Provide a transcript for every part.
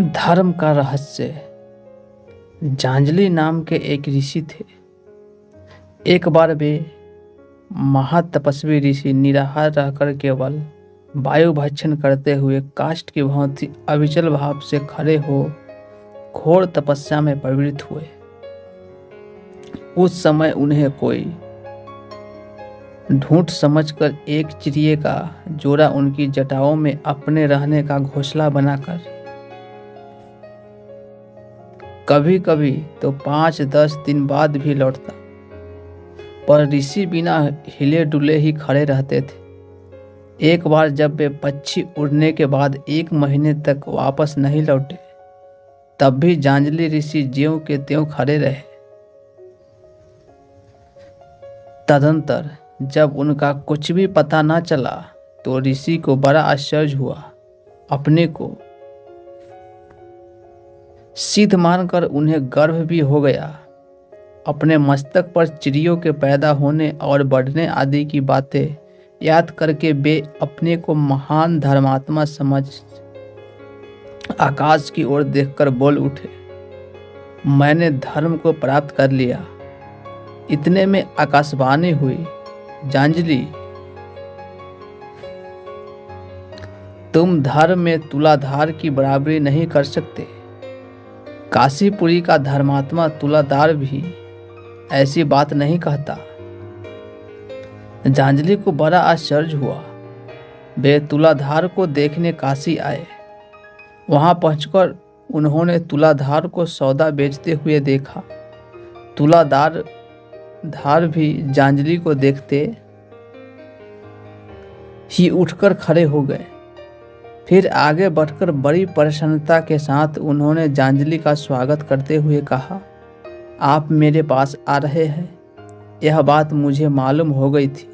धर्म का रहस्य। जांजली नाम के एक ऋषि थे। एक बार वे महातपस्वी ऋषि निराहार रहकर केवल वायु भक्षण करते हुए काष्ठ की भांति अविचल भाव से खड़े हो घोर तपस्या में प्रवृत्त हुए। उस समय उन्हें कोई ढूंढ समझकर एक चिड़िए का जोड़ा उनकी जटाओं में अपने रहने का घोंसला बनाकर कभी कभी तो 5-10 दिन बाद भी लौटता, पर ऋषि बिना हिले डुले ही खड़े रहते थे। एक बार जब वे पक्षी उड़ने के बाद 1 महीने तक वापस नहीं लौटे, तब भी जांजली ऋषि ज्यों के त्यों खड़े रहे। तदंतर जब उनका कुछ भी पता न चला तो ऋषि को बड़ा आश्चर्य हुआ। अपने को सिद्ध मानकर उन्हें गर्व भी हो गया। अपने मस्तक पर चिड़ियों के पैदा होने और बढ़ने आदि की बातें याद करके वे अपने को महान धर्मात्मा समझ आकाश की ओर देखकर बोल उठे, मैंने धर्म को प्राप्त कर लिया। इतने में आकाशवाणी हुई, जांजली, तुम धर्म में तुलाधार की बराबरी नहीं कर सकते। काशीपुरी का धर्मात्मा तुलाधार भी ऐसी बात नहीं कहता। जांजली को बड़ा आश्चर्य हुआ। वे तुलाधार को देखने काशी आए। वहां पहुंचकर उन्होंने तुलाधार को सौदा बेचते हुए देखा। तुलाधार भी जांजली को देखते ही उठकर खड़े हो गए। फिर आगे बढ़कर बड़ी प्रसन्नता के साथ उन्होंने जांजली का स्वागत करते हुए कहा, आप मेरे पास आ रहे हैं, यह बात मुझे मालूम हो गई थी।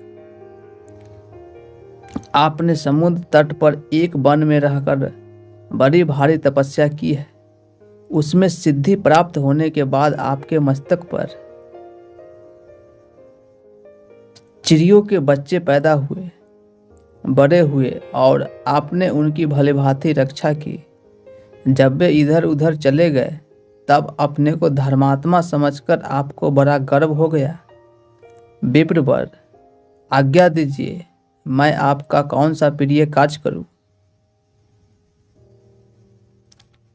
आपने समुद्र तट पर एक वन में रहकर बड़ी भारी तपस्या की है। उसमें सिद्धि प्राप्त होने के बाद आपके मस्तक पर चिड़ियों के बच्चे पैदा हुए, बड़े हुए और आपने उनकी भलीभांति रक्षा की। जब वे इधर उधर चले गए तब अपने को धर्मात्मा समझकर आपको बड़ा गर्व हो गया। विप्रवर, आज्ञा दीजिए, मैं आपका कौन सा प्रिय कार्य करूं।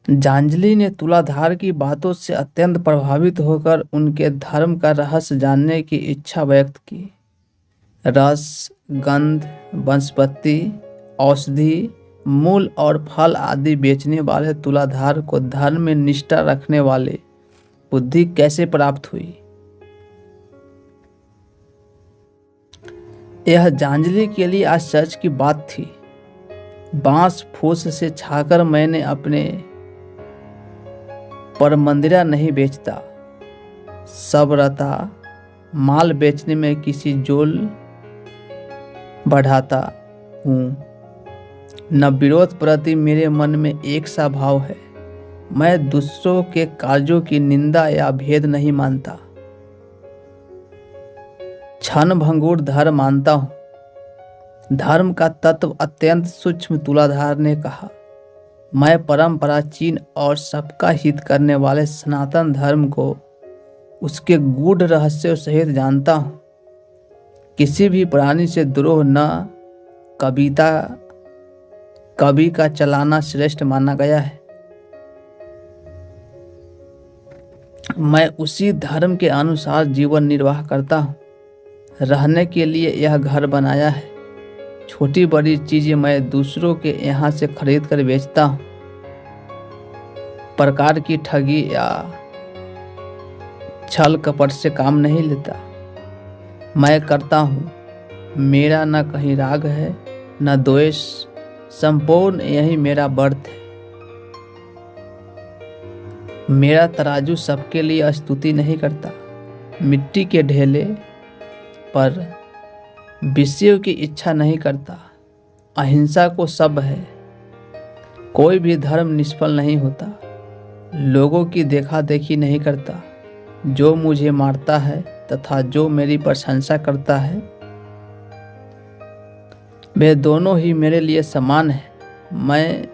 जांजली ने तुलाधार की बातों से अत्यंत प्रभावित होकर उनके धर्म का रहस्य जानने की इच्छा व्यक्त की। रस, गंध, वनस्पति, औषधि, मूल और फल आदि बेचने वाले तुलाधार को धर्म में निष्ठा रखने वाले बुद्धि कैसे प्राप्त हुई। यह जांजली के लिए आश्चर्य की बात थी। बांस फूस से छाकर मैंने अपने पर मंदिरा नहीं बेचता। सब रता माल बेचने में किसी जोल बढ़ाता हूँ। न विरोध प्रति मेरे मन में एक सा भाव है। मैं दूसरों के कार्यों की निंदा या भेद नहीं मानता। क्षण भंगुर धर्म मानता हूँ। धर्म का तत्व अत्यंत सूक्ष्म तुलाधार ने कहा। मैं परम प्राचीन और सबका हित करने वाले सनातन धर्म को उसके गूढ़ रहस्यों सहित जानता हूँ। किसी भी प्राणी से द्रोह न कवि का चलाना श्रेष्ठ माना गया है। मैं उसी धर्म के अनुसार जीवन निर्वाह करता हूँ। रहने के लिए यह घर बनाया है। छोटी बड़ी चीजें मैं दूसरों के यहाँ से खरीद कर बेचता हूँ। प्रकार की ठगी या छल कपट से काम नहीं लेता। मैं करता हूँ। मेरा न कहीं राग है न द्वेष, संपूर्ण यही मेरा व्रत है। मेरा तराजू सबके लिए स्तुति नहीं करता। मिट्टी के ढेले पर विषयों की इच्छा नहीं करता। अहिंसा को सब है। कोई भी धर्म निष्फल नहीं होता। लोगों की देखा देखी नहीं करता। जो मुझे मारता है तथा जो मेरी प्रशंसा करता है, वे दोनों ही मेरे लिए समान हैं। मैं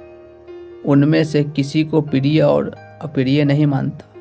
उनमें से किसी को प्रिय और अप्रिय नहीं मानता।